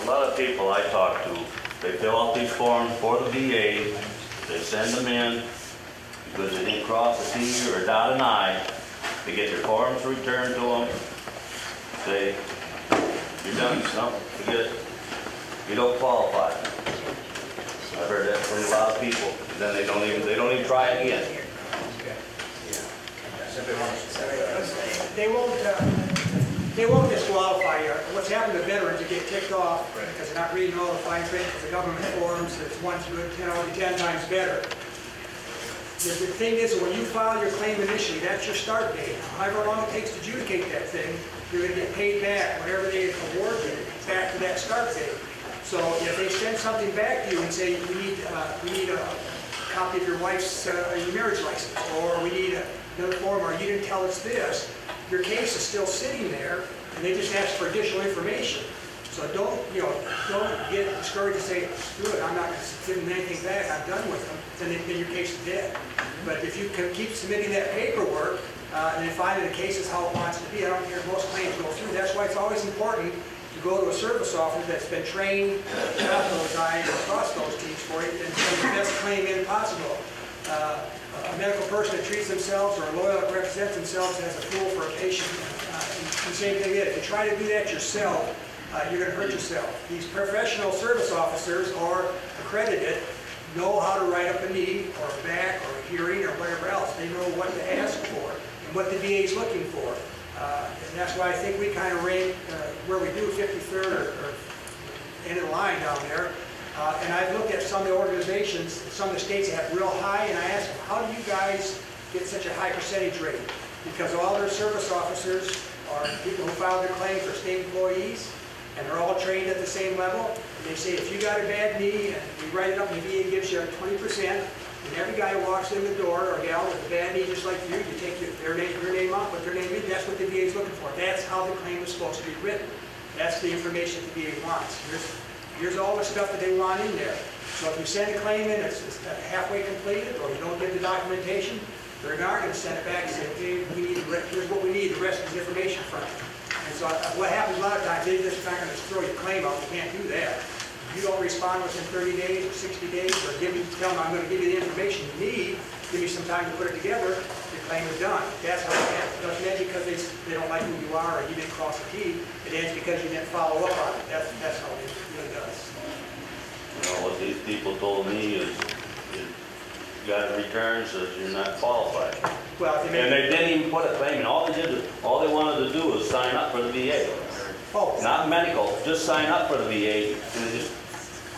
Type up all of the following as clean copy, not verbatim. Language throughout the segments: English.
A lot of people I talk to, they fill out these forms for the VA, they send them in, because they didn't cross a T or dot an I, they get their forms returned to them, say, you're done, no, forget it, you don't qualify. I've heard that from a lot of people, and then they don't even try it again. They won't disqualify you. What's happened to veterans, they get ticked off because they're not reading all the fine print, because the government forms, it's 1 through 10 times better. The thing is, when you file your claim initially, that's your start date. However long it takes to adjudicate that thing, you're going to get paid back, whatever they award you, back to that start date. So if they send something back to you and say, we need a copy of your wife's your marriage license, or we need another form, or you didn't tell us this, your case is still sitting there, and they just ask for additional information. So don't get discouraged and say, screw it, I'm not going to give them anything back, I'm done with them, then your case is dead. But if you can keep submitting that paperwork, and then find that the case is how it wants to be, I don't care if most claims go through. That's why it's always important to go to a service officer that's been trained, got those I's and cross those T's for you, and send the best claim in possible. A medical person that treats themselves or a lawyer that represents themselves as a fool for a patient. And the same thing is, if you try to do that yourself, you're going to hurt yourself. These professional service officers are accredited, know how to write up a knee or a back or a hearing or whatever else. They know what to ask for and what the VA is looking for. And that's why I think we kind of rank where we do 53rd or end of the line down there. And I've looked at some of the organizations, some of the states that have real high, and I asked them, how do you guys get such a high percentage rate? Because all their service officers are people who file their claims are state employees, and they're all trained at the same level. And they say, if you got a bad knee, and we write it up, and the VA gives you 20%, and every guy who walks in the door, or gal with a bad knee just like you take your name off, put their name in, that's what the VA is looking for. That's how the claim is supposed to be written. That's the information the VA wants. Here's all the stuff that they want in there. So if you send a claim in that's halfway completed, or you don't get the documentation, they're not going to send it back and say, okay, here's what we need, the rest is information from it. And so what happens a lot of times, they just not going to throw your claim out. You can't do that. If you don't respond within 30 days or 60 days, or tell them I'm going to give you the information you need, give me some time to put it together, your claim is done. That's how it happens. It doesn't end because they don't like who you are or you didn't cross the T. It ends because you didn't follow up on it. That's how it really does. You know, what these people told me is you got a return says you're not qualified. Well, and they didn't even put a claim in. All they wanted to do was sign up for the VA. Oh. Not medical, just sign up for the VA. And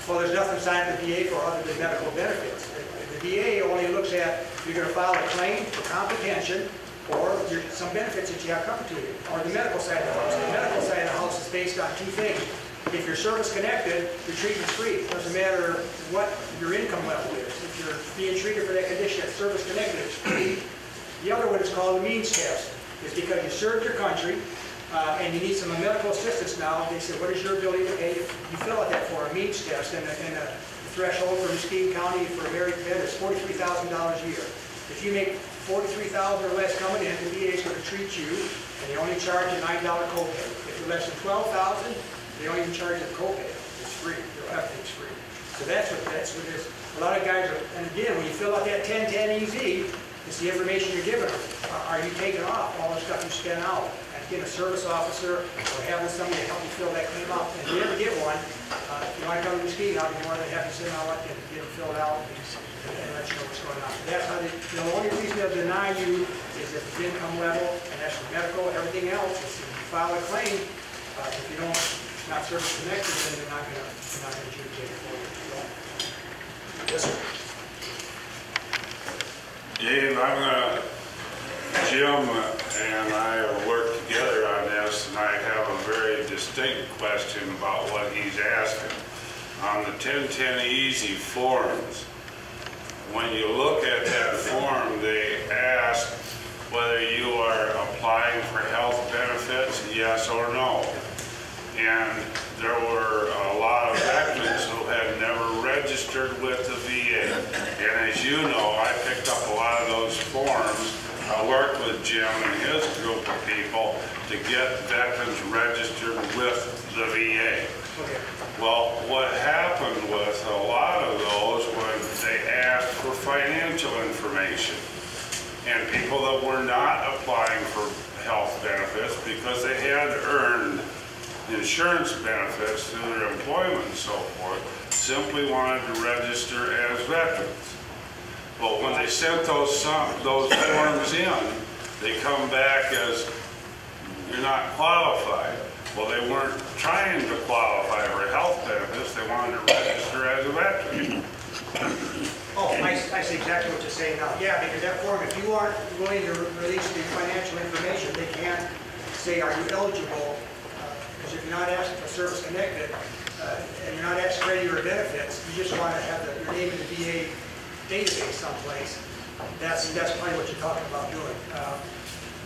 well, there's nothing signed up the VA for other than medical benefits. The VA only looks at you're going to file a claim for comprehension or some benefits that you have coming to you, or the medical side of the house. The medical side of the house is based on two things. If you're service-connected, your treatment's free. It doesn't matter what your income level is. If you're being treated for that condition that's service-connected, it's free. The other one is called the means test. It's because you served your country and you need some medical assistance now. They say, what is your ability to pay? You fill out that for a means test, and the threshold for Muskegon County for a married vet is $43,000 a year. If you make $43,000 or less coming in, the VA is going to treat you, and they only charge a $9 copay. If you're less than $12,000, they don't even charge a copay. It's free. Everything's free. So that's what it is. A lot of guys are, and again, when you fill out that 1010EZ, it's the information you're giving them. Are you taking off all the stuff you spent out? And again, a service officer or having somebody to help you fill that claim out. And if you ever get one, if you want to come to Muskegon, I'll be more than happy to sit down and get them filled out and let you know what's going on. So that's how the only reason they'll deny you is if it's income level, and that's for medical. Everything else, if you file a claim, if you don't, not service connected, then they're not going to adjudicate it for you. Yes, sir. Dave, Jim and I have worked together on this, and I have a very distinct question about what he's asking. On the 1010EZ forms, when you look at that form, they ask whether you are applying for health benefits, yes or no. And there were a lot of veterans who had never registered with the VA. And as you know, I picked up a lot of those forms. I worked with Jim and his group of people to get veterans registered with the VA. Okay. Well, what happened with a lot of those was they asked for financial information. And people that were not applying for health benefits because they had earned insurance benefits through their employment and so forth, simply wanted to register as veterans. But when they sent those forms in, they come back as you're not qualified. Well, they weren't trying to qualify for health benefits, they wanted to register as a veteran. Oh, I see exactly what you're saying now. Yeah, because that form, if you aren't willing to release the financial information, they can't say, are you eligible? Because if you're not asking for service connected, and you're not asking for any of your benefits, you just want to have your name in the VA database someplace. That's probably what you're talking about doing.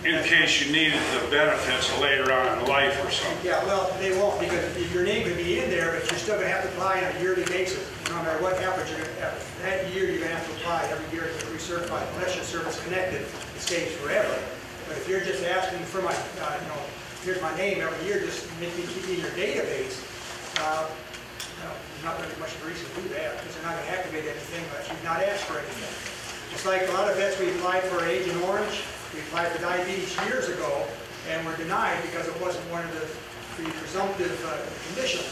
In case you needed the benefits later on in life or something. Yeah, well, they won't, because your name could be in there, but you're still going to have to apply on a yearly basis. No matter what happens, you're going to have, that year you're going to have to apply every year to recertify. Unless you're service connected, it stays forever. But if you're just asking for my, here's my name every year, just make me keep me in your database, there's not really much reason to do that, because they're not going to activate anything unless you've not asked for anything. Just like a lot of vets, we applied for Agent Orange. We applied for diabetes years ago and were denied because it wasn't one of the presumptive conditions.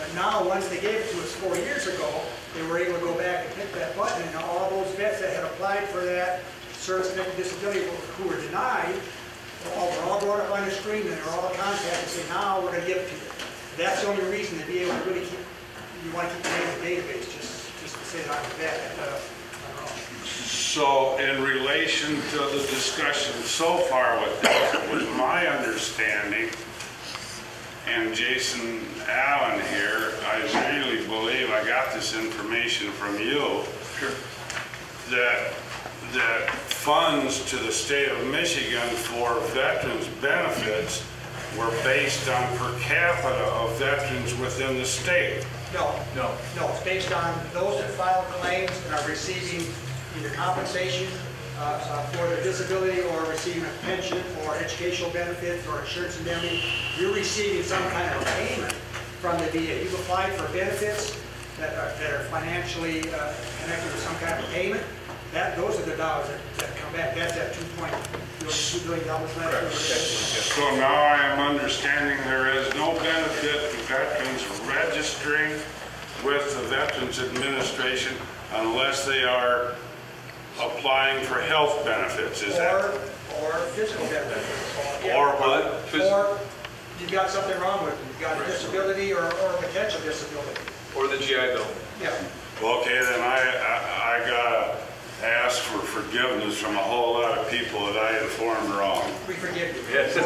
But now, once they gave it to us 4 years ago, they were able to go back and hit that button, and all those vets that had applied for that service-connected disability who were denied, they're all brought up on the screen, and they're all contacted and say, now we're going to give it to you. That's the only reason to be able to really keep, you want to keep the name in the database, just to say that I'm a vet. So in relation to the discussion so far with this, it was my understanding, and Jason Allen here, I really believe I got this information from you, that funds to the state of Michigan for veterans benefits were based on per capita of veterans within the state. No, it's based on those that file claims and are receiving either compensation for their disability or receiving a pension or educational benefits or insurance indemnity. You're receiving some kind of payment from the VA. You've applied for benefits that are financially connected with some kind of payment. Those are the dollars that come back. That's that $2 billion left. So now I am understanding there is no benefit to veterans registering with the Veterans Administration unless they are applying for health benefits, is that? Or physical benefits. Or what? Or you've got something wrong with you. You've got a disability or potential disability. Or the GI Bill. Yeah. Okay, then I gotta ask for forgiveness from a whole lot of people that I informed wrong. We forgive you. Yes.